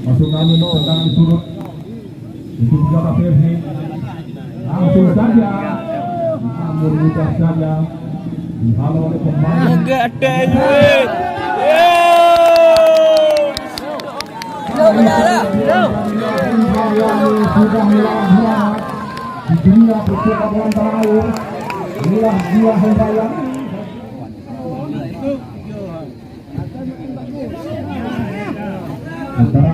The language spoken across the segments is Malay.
Masuk kami tendangan surut. Itu juga Febri. Langsung saja. Namun mudah saja. Dihalau oleh pemain. Enggak ada duit. Sudah melawan di dunia percobaan terakhir. Inilah dia Hembayang. Antara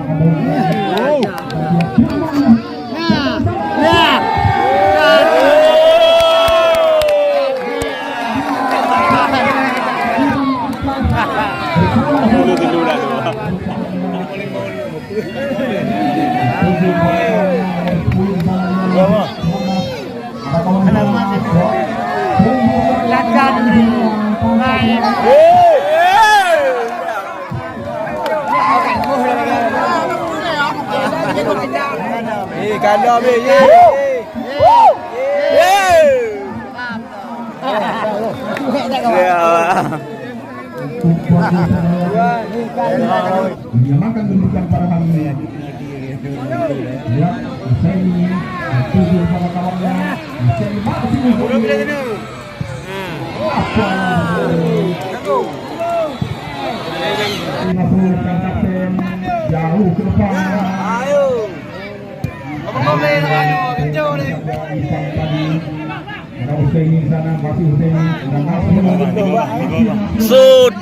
Kandang ni. Menyamakan demikian para hari ini. Ya, Husseini tujuh sama kawannya. Husseini masih kapten jauh ke depan. Ayo. Apa boleh nak kacau ni. Ada Husseini sana, masih Husseini dan masih Sud.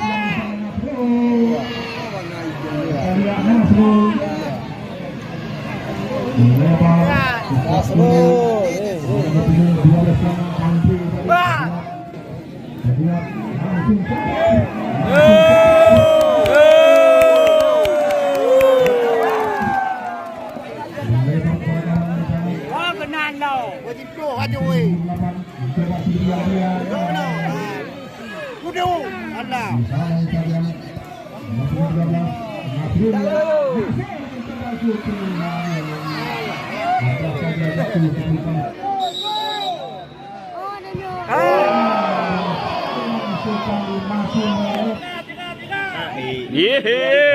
Yeah.